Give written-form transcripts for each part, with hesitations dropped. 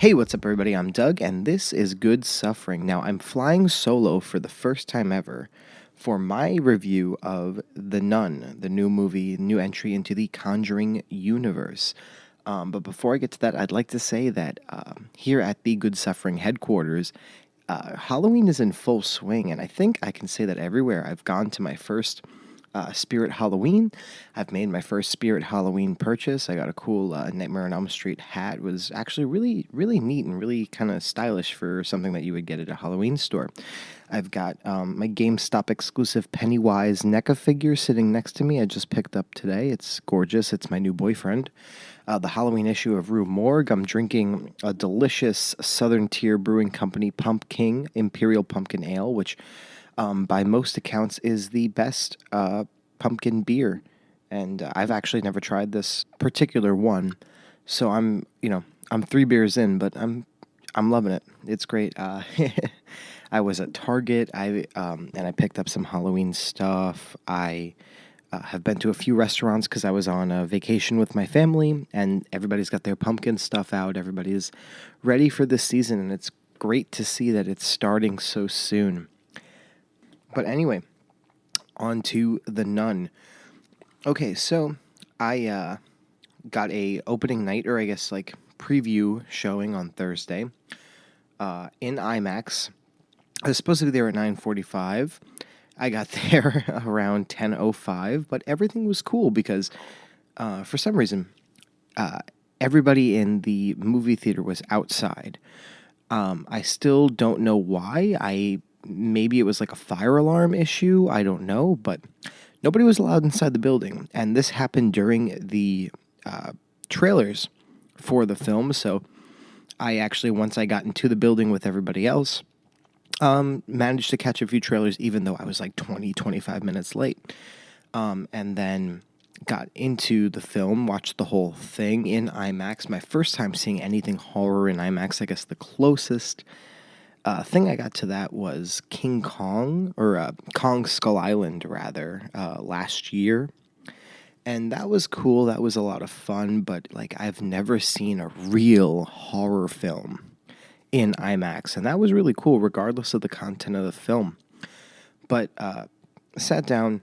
Hey, what's up, everybody? I'm Doug, and this is Good Suffering. Now, I'm flying solo for the first time ever for my review of The Nun, the new movie, new entry into the Conjuring universe. But before I get to that, I'd like to say that here at the Good Suffering headquarters, Halloween is in full swing, and I think I can say that everywhere I've gone to my first Spirit Halloween. I've made my first Spirit Halloween purchase. I got a cool Nightmare on Elm Street hat. It was actually really, really neat and really kind of stylish for something that you would get at a Halloween store. I've got my GameStop exclusive Pennywise NECA figure sitting next to me. I just picked up today. It's gorgeous. It's my new boyfriend. The Halloween issue of Rue Morgue. I'm drinking a delicious Southern Tier Brewing Company Pumpkin Imperial Pumpkin Ale, which by most accounts, is the best pumpkin beer. And I've actually never tried this particular one, so I'm 3 beers in, but I'm loving it. It's great. I was at Target. And I picked up some Halloween stuff. I have been to a few restaurants because I was on a vacation with my family, and everybody's got their pumpkin stuff out. Everybody's ready for this season, and it's great to see that it's starting so soon. But anyway, on to The Nun. Okay, so I got a opening night, or I guess like preview showing on Thursday in IMAX. I was supposed to be there at 9:45. I got there around 10:05, but everything was cool because for some reason everybody in the movie theater was outside. I still don't know why. Maybe it was like a fire alarm issue. I don't know, but nobody was allowed inside the building, and this happened during the trailers for the film. So I actually, once I got into the building with everybody else, managed to catch a few trailers, even though I was like 25 minutes late. And then got into the film, watched the whole thing in IMAX. My first time seeing anything horror in IMAX. I guess the closest thing I got to that was King Kong, or Kong Skull Island, rather, last year. And that was cool. That was a lot of fun, but like I've never seen a real horror film in IMAX, and that was really cool, regardless of the content of the film. But sat down,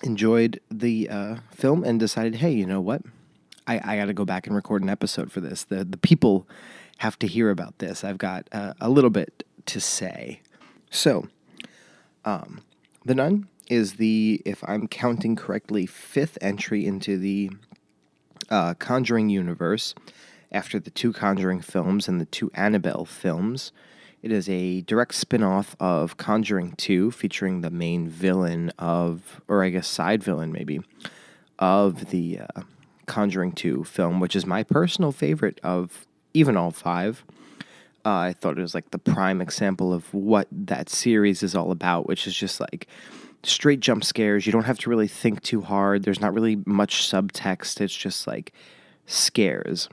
enjoyed the film, and decided, hey, you know what? I got to go back and record an episode for this. The people have to hear about this. I've got a little bit to say. So, The Nun is the, if I'm counting correctly, fifth entry into the Conjuring universe after the two Conjuring films and the two Annabelle films. It is a direct spin-off of Conjuring 2, featuring the main villain of, or I guess side villain maybe, of the Conjuring 2 film, which is my personal favorite of even all five. I thought it was like the prime example of what that series is all about, which is just like straight jump scares. You don't have to really think too hard. There's not really much subtext. It's just like scares.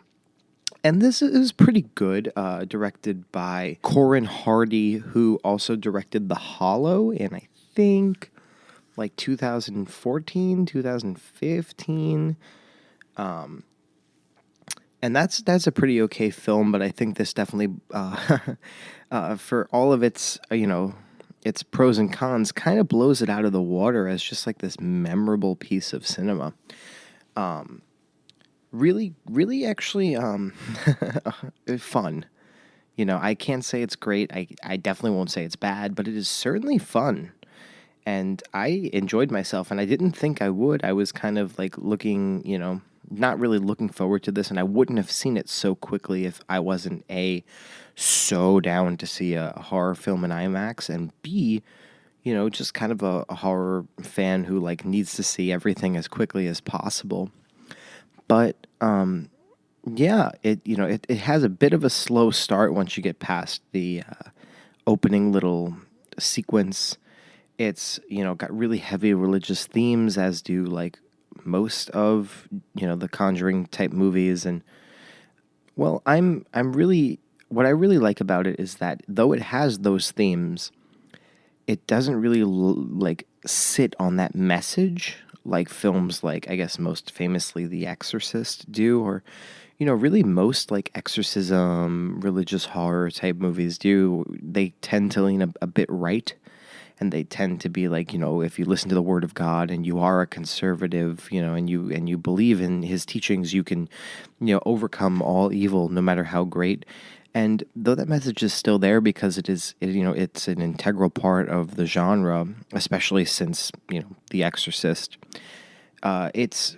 And this is pretty good, directed by Corin Hardy, who also directed The Hollow in, I think, like 2014, 2015. And that's a pretty okay film, but I think this definitely, for all of its, its pros and cons, kind of blows it out of the water as just like this memorable piece of cinema. Really, really actually fun. I can't say it's great. I definitely won't say it's bad, but it is certainly fun. And I enjoyed myself, and I didn't think I would. I was kind of like looking, not really looking forward to this, and I wouldn't have seen it so quickly if I wasn't A, so down to see a horror film in IMAX, and B, just kind of a horror fan who like needs to see everything as quickly as possible. But yeah, it has a bit of a slow start once you get past the opening little sequence. It's got really heavy religious themes, as do like most of the Conjuring type movies. And well, I'm really, what I really like about it is that though it has those themes, it doesn't really like sit on that message like films like, I guess most famously, The Exorcist do, or really most like exorcism, religious horror type movies they tend to lean a bit right. And they tend to be like, if you listen to the word of God and you are a conservative, and you believe in his teachings, you can, overcome all evil no matter how great. And though that message is still there because it's an integral part of the genre, especially since, The Exorcist, it's,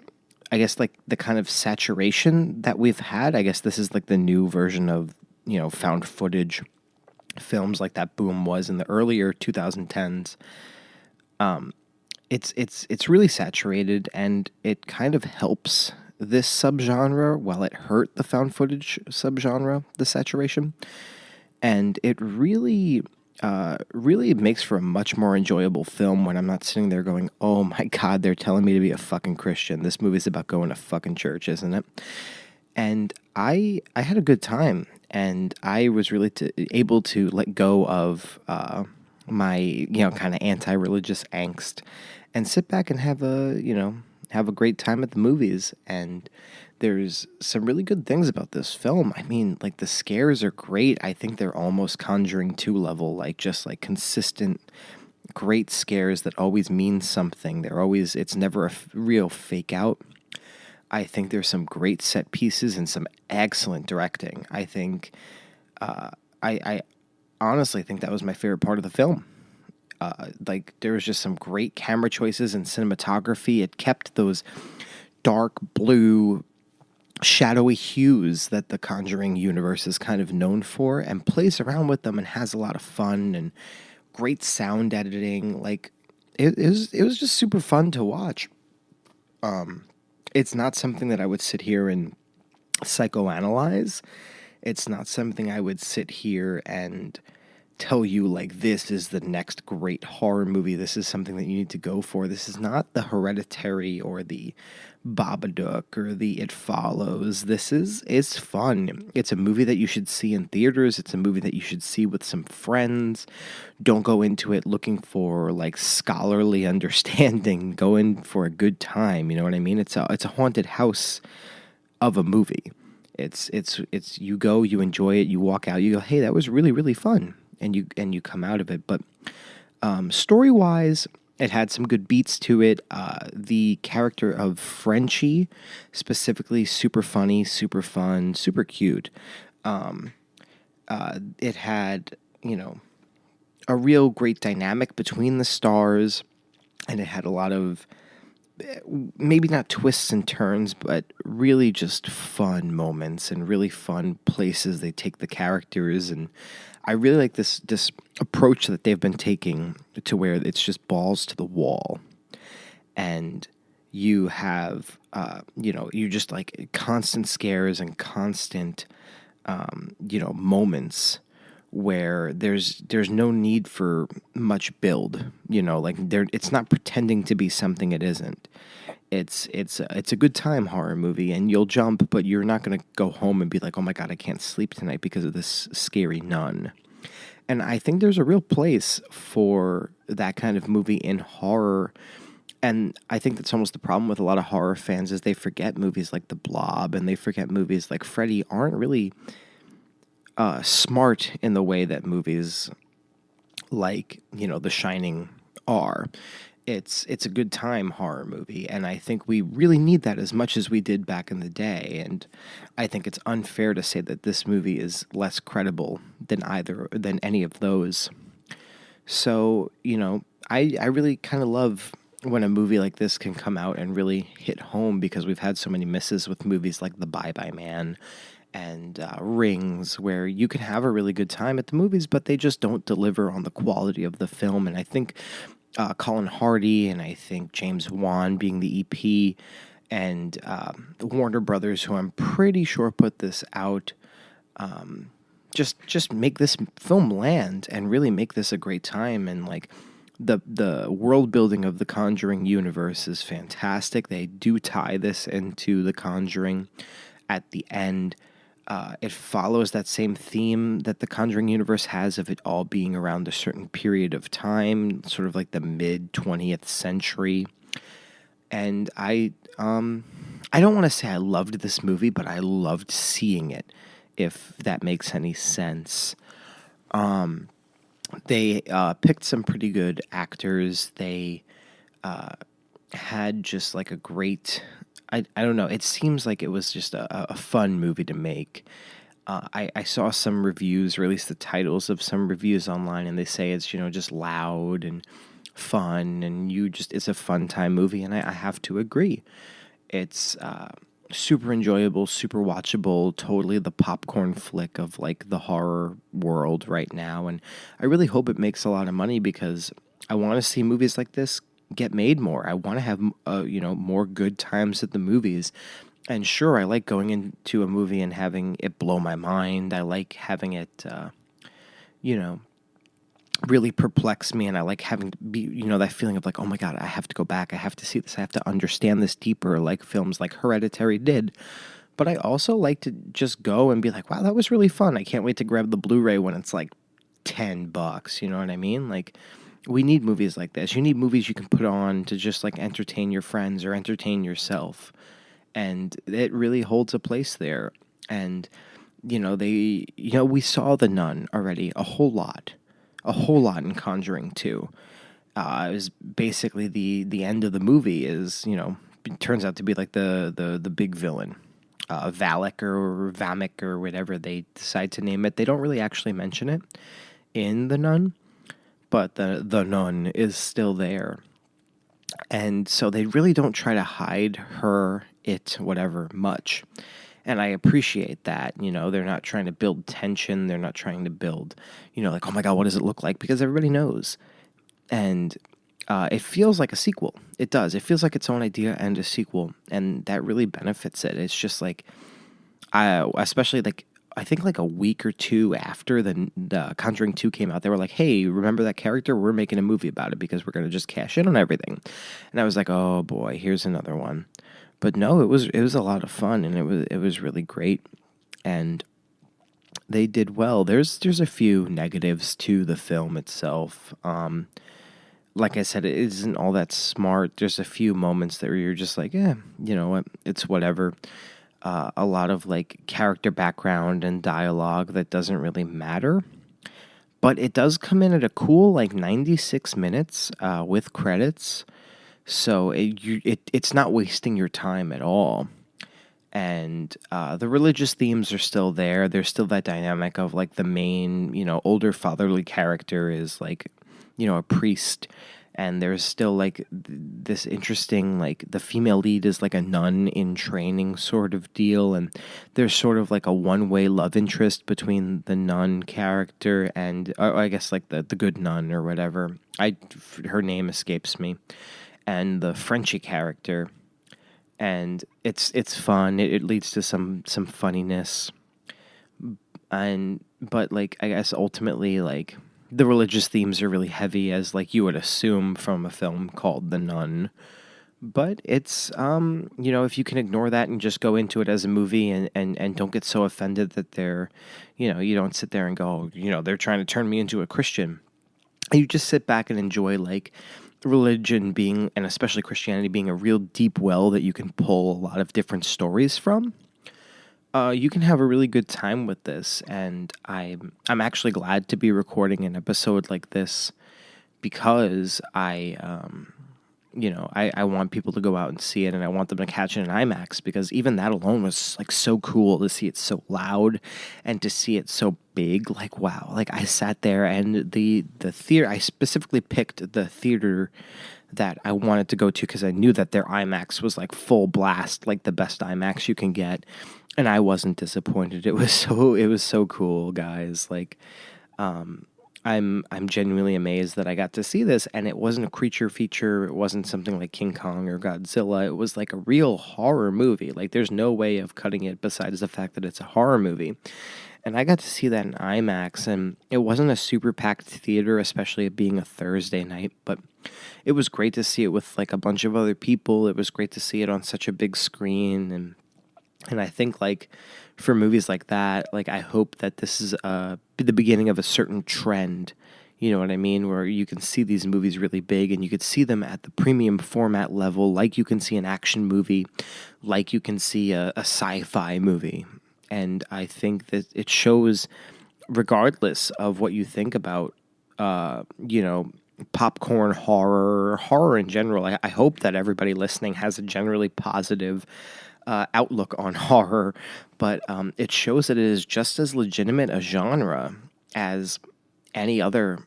I guess, like the kind of saturation that we've had. I guess this is like the new version of, found footage films like that boom was in the earlier 2010s. It's really saturated, and it kind of helps this subgenre while it hurt the found footage subgenre, the saturation. And it really makes for a much more enjoyable film when I'm not sitting there going, "Oh my God, they're telling me to be a fucking Christian. This movie's about going to fucking church, isn't it?" And I had a good time, and I was really able to let go of my kind of anti-religious angst and sit back and have a great time at the movies. And there's some really good things about this film. I mean, like, the scares are great. I think they're almost Conjuring 2 level, like just like consistent great scares that always mean something. It's never a real fake out. I think there's some great set pieces and some excellent directing. I think, I honestly think that was my favorite part of the film. Like, there was just some great camera choices and cinematography. It kept those dark blue, shadowy hues that the Conjuring universe is kind of known for, and plays around with them and has a lot of fun and great sound editing. Like, it was just super fun to watch. It's not something that I would sit here and psychoanalyze. It's not something I would sit here and tell you, like, this is the next great horror movie. This is something that you need to go for. This is not the Hereditary or the Babadook or the It Follows. It's fun. It's a movie that you should see in theaters. It's a movie that you should see with some friends. Don't go into it looking for like scholarly understanding. Go in for a good time. You know what I mean? It's a haunted house of a movie. It's you go, you enjoy it, you walk out, you go, hey, that was really, really fun, and you come out of it. But story wise, it had some good beats to it. The character of Frenchie, specifically, super funny, super fun, super cute. It had, a real great dynamic between the stars, and it had a lot of, maybe not twists and turns, but really just fun moments and really fun places they take the characters. And I really like this approach that they've been taking, to where it's just balls to the wall, and you have you just like constant scares and constant moments where there's no need for much build. Like, it's not pretending to be something it isn't. It's a good time horror movie, and you'll jump, but you're not going to go home and be like, oh my God, I can't sleep tonight because of this scary nun. And I think there's a real place for that kind of movie in horror. And I think that's almost the problem with a lot of horror fans, is they forget movies like The Blob, and they forget movies like Freddy aren't really smart in the way that movies like, The Shining are. It's a good time horror movie, and I think we really need that as much as we did back in the day. And I think it's unfair to say that this movie is less credible than any of those. So, I really kind of love when a movie like this can come out and really hit home, because we've had so many misses with movies like The Bye Bye Man and Rings, where you can have a really good time at the movies, but they just don't deliver on the quality of the film. And I think Colin Hardy, and I think James Wan, being the EP, and Warner Brothers, who I'm pretty sure put this out, just make this film land and really make this a great time. And like, the world building of the Conjuring universe is fantastic. They do tie this into the Conjuring at the end. It follows that same theme that the Conjuring universe has, of it all being around a certain period of time, sort of like the mid 20th century. And I I don't want to say I loved this movie, but I loved seeing it, if that makes any sense. They picked some pretty good actors. They had just like a great. I don't know. It seems like it was just a fun movie to make. I saw some reviews, or at least the titles of some reviews online, and they say it's, just loud and fun, and it's a fun time movie, and I have to agree. It's super enjoyable, super watchable, totally the popcorn flick of like the horror world right now, and I really hope it makes a lot of money because I want to see movies like this get made more. I want to have more good times at the movies. And sure, I like going into a movie and having it blow my mind. I like having it, you know, really perplex me, and I like having to be, that feeling of like, oh my god, I have to go back. I have to see this. I have to understand this deeper, like films like Hereditary did. But I also like to just go and be like, wow, that was really fun. I can't wait to grab the Blu-ray when it's like $10. You know what I mean? Like, we need movies like this. You need movies you can put on to just like entertain your friends or entertain yourself. And it really holds a place there. And, we saw The Nun already a whole lot in Conjuring 2. It was basically the end of the movie is, it turns out to be like the big villain. Valak or Vamek or whatever they decide to name it. They don't really actually mention it in The Nun, but the nun is still there. And so they really don't try to hide her, it, whatever, much. And I appreciate that. They're not trying to build tension. They're not trying to build, like, oh my God, what does it look like? Because everybody knows. And it feels like a sequel. It does. It feels like its own idea and a sequel. And that really benefits it. It's just like, especially like, I think like a week or two after the Conjuring 2 came out, they were like, hey, remember that character? We're making a movie about it because we're going to just cash in on everything. And I was like, oh boy, here's another one. But no, it was a lot of fun, and it was really great, and they did well. There's a few negatives to the film itself. Like I said, it isn't all that smart. There's a few moments that where you're just like, you know what, it's whatever. A lot of like character background and dialogue that doesn't really matter. But it does come in at a cool like 96 minutes with credits. So it's not wasting your time at all. And the religious themes are still there. There's still that dynamic of like the main, older fatherly character is like, a priest. And there's still like this interesting, like the female lead is like a nun in training sort of deal. And there's sort of like a one-way love interest between the nun character and I guess like the good nun or whatever. Her name escapes me. And the Frenchie character, and it's fun. It leads to some funniness, but like I guess ultimately like the religious themes are really heavy, as like you would assume from a film called The Nun. But it's if you can ignore that and just go into it as a movie and don't get so offended that they're you don't sit there and go, they're trying to turn me into a Christian. You just sit back and enjoy like religion being, and especially Christianity being, a real deep well that you can pull a lot of different stories from. You can have a really good time with this, and I'm actually glad to be recording an episode like this because I want people to go out and see it, and I want them to catch it in IMAX, because even that alone was like so cool to see it so loud and to see it so big. Like, wow, like I sat there, and the theater, I specifically picked the theater that I wanted to go to because I knew that their IMAX was like full blast, like the best IMAX you can get, and I wasn't disappointed. It was so cool, guys. Like, I'm genuinely amazed that I got to see this, and it wasn't a creature feature. It wasn't something like King Kong or Godzilla. It was like a real horror movie. Like, there's no way of cutting it besides the fact that it's a horror movie. And I got to see that in IMAX, and it wasn't a super packed theater, especially it being a Thursday night, but it was great to see it with like a bunch of other people. It was great to see it on such a big screen, and I think like for movies like that, like I hope that this is the beginning of a certain trend, You know what I mean? Where you can see these movies really big and you could see them at the premium format level, like you can see an action movie, like you can see a sci-fi movie. And I think that it shows, regardless of what you think about, popcorn horror in general. I hope that everybody listening has a generally positive outlook on horror, but it shows that it is just as legitimate a genre as any other,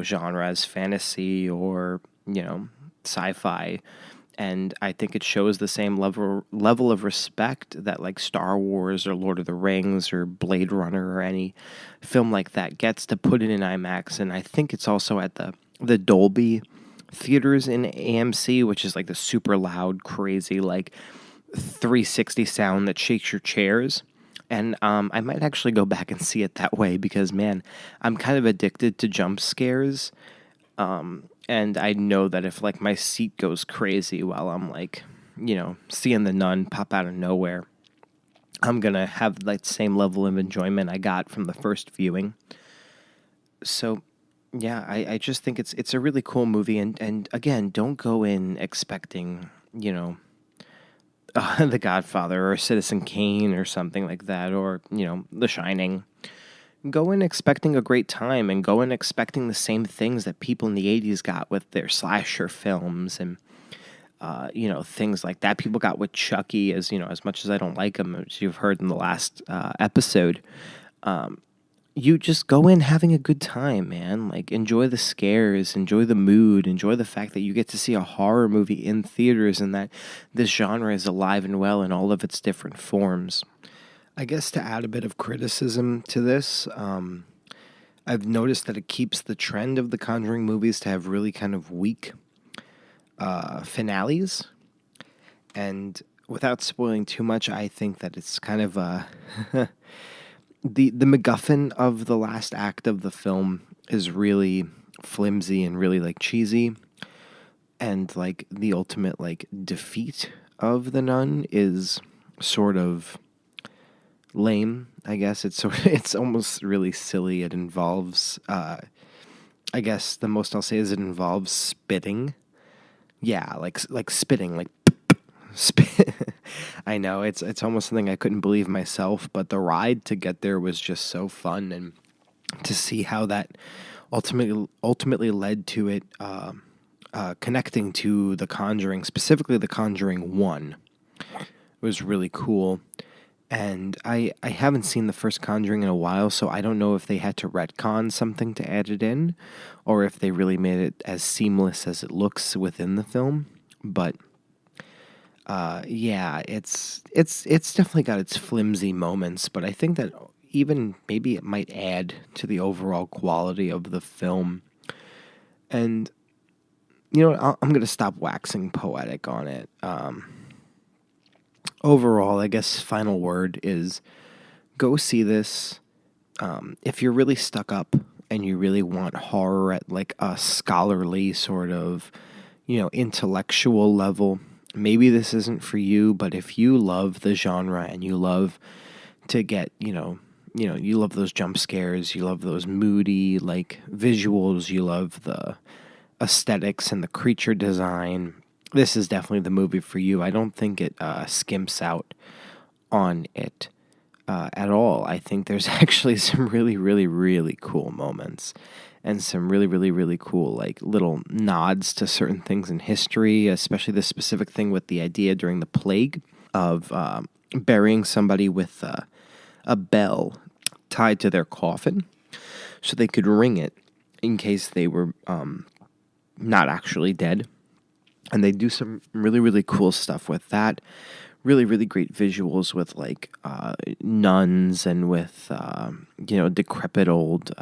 genre, as fantasy or, sci-fi. And I think it shows the same level of respect that like Star Wars or Lord of the Rings or Blade Runner or any film like that gets to put it in IMAX. And I think it's also at the Dolby theaters in AMC, which is like the super loud, crazy, like 360 sound that shakes your chairs. And I might actually go back and see it that way because, man, I'm kind of addicted to jump scares. And I know that if like my seat goes crazy while I'm like, seeing the nun pop out of nowhere, I'm gonna have like the same level of enjoyment I got from the first viewing. So yeah, I just think it's a really cool movie, and again, don't go in expecting, The Godfather or Citizen Kane or something like that, or The Shining. Go in expecting a great time and go in expecting the same things that people in the 80s got with their slasher films and things like that. People got with Chucky, as much as I don't like him, as you've heard in the last episode. You just go in having a good time, man. Like, enjoy the scares, enjoy the mood, enjoy the fact that you get to see a horror movie in theaters and that this genre is alive and well in all of its different forms. I guess to add a bit of criticism to this, I've noticed that it keeps the trend of the Conjuring movies to have really kind of weak finales. And without spoiling too much, I think that it's kind of the MacGuffin of the last act of the film is really flimsy and really like cheesy, and like the ultimate like defeat of the nun is sort of lame. I guess it's almost really silly. It involves, I guess the most I'll say is it involves spitting. Yeah, like spitting, like spit. I know it's almost something I couldn't believe myself, but the ride to get there was just so fun, and to see how that ultimately led to it connecting to The Conjuring, specifically The Conjuring 1, was really cool. And I haven't seen the first Conjuring in a while, so I don't know if they had to retcon something to add it in, or if they really made it as seamless as it looks within the film. But yeah, it's definitely got its flimsy moments, but I think that even maybe it might add to the overall quality of the film. And I'm gonna stop waxing poetic on it. Overall, I guess final word is go see this. If you're really stuck up and you really want horror at like a scholarly sort of, intellectual level, maybe this isn't for you. But if you love the genre and you love to get, you love those jump scares, you love those moody like visuals, you love the aesthetics and the creature design, this is definitely the movie for you. I don't think it skimps out on it at all. I think there's actually some really, really, really cool moments and some really, really, really cool like little nods to certain things in history, especially the specific thing with the idea during the plague of burying somebody with a bell tied to their coffin so they could ring it in case they were not actually dead. And they do some really, really cool stuff with that. Really, really great visuals with like nuns and with, decrepit old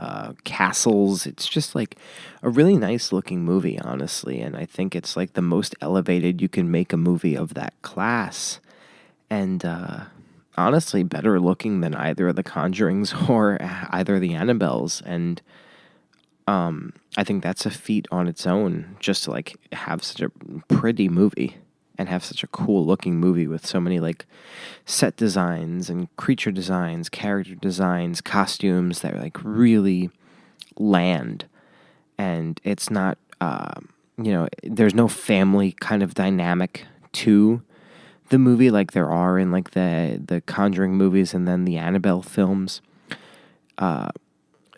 castles. It's just like a really nice looking movie, honestly. And I think it's like the most elevated you can make a movie of that class. And honestly, better looking than either of the Conjurings or either of the Annabelles. And I think that's a feat on its own, just to like have such a pretty movie and have such a cool looking movie with so many like set designs and creature designs, character designs, costumes that like really land. and it's not, there's no family kind of dynamic to the movie like there are in like the Conjuring movies and then the Annabelle films.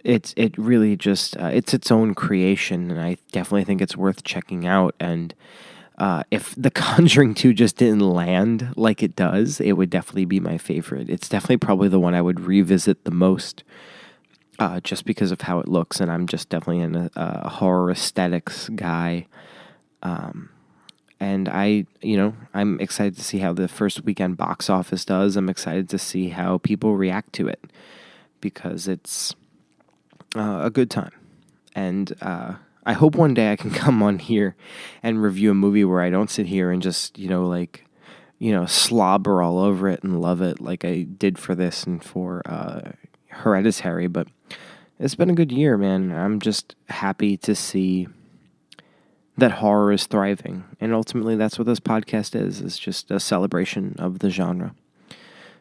It really just it's its own creation, and I definitely think it's worth checking out. And if The Conjuring 2 just didn't land like it does, it would definitely be my favorite. It's definitely probably the one I would revisit the most, just because of how it looks, and I'm just definitely a horror aesthetics guy. And I'm excited to see how the first weekend box office does. I'm excited to see how people react to it, because it's a good time. And I hope one day I can come on here and review a movie where I don't sit here and just, slobber all over it and love it like I did for this and for Hereditary. But it's been a good year, man. I'm just happy to see that horror is thriving. And ultimately, that's what this podcast is. It's just a celebration of the genre.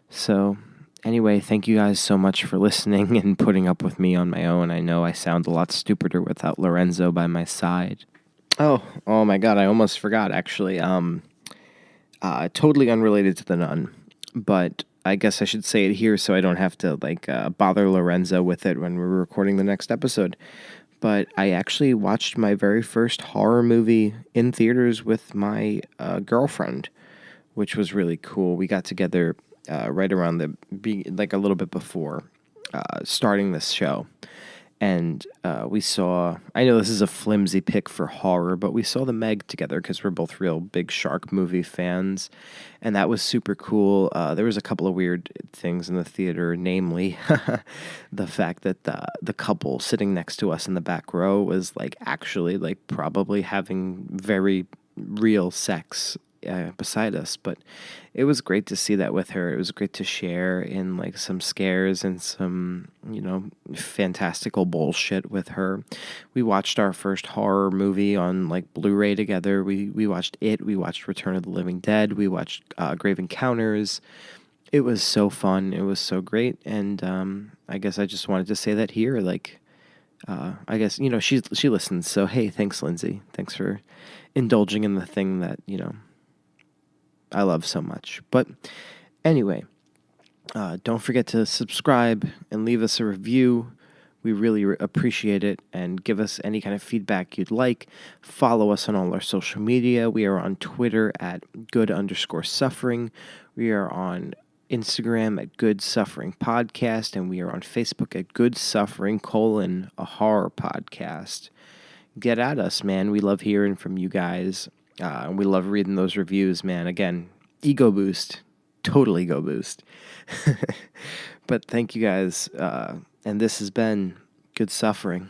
So, anyway, thank you guys so much for listening and putting up with me on my own. I know I sound a lot stupider without Lorenzo by my side. Oh my God, I almost forgot, actually. Totally unrelated to The Nun, but I guess I should say it here so I don't have to, bother Lorenzo with it when we're recording the next episode. But I actually watched my very first horror movie in theaters with my girlfriend, which was really cool. We got together right around a little bit before starting this show. And we saw, I know this is a flimsy pick for horror, but we saw The Meg together because we're both real big shark movie fans. And that was super cool. There was a couple of weird things in the theater, namely the fact that the couple sitting next to us in the back row was actually probably having very real sex beside us. But it was great to see that with her. It was great to share in some scares and some fantastical bullshit with her. We watched our first horror movie on Blu-ray together. We watched it. We watched Return of the Living Dead. We watched Grave Encounters. It was so fun. It was so great. And I guess I just wanted to say that here. I guess she listens. So hey, thanks, Lindsay. Thanks for indulging in the thing that I love so much. But anyway, don't forget to subscribe and leave us a review. We really appreciate it, and give us any kind of feedback you'd like. Follow us on all our social media. We are on Twitter at good_suffering. We are on Instagram at Good Suffering Podcast, and we are on Facebook at Good Suffering: a horror podcast. Get at us, man. We love hearing from you guys. And we love reading those reviews, man. Again, ego boost. Total ego boost. But thank you guys. And this has been Good Suffering.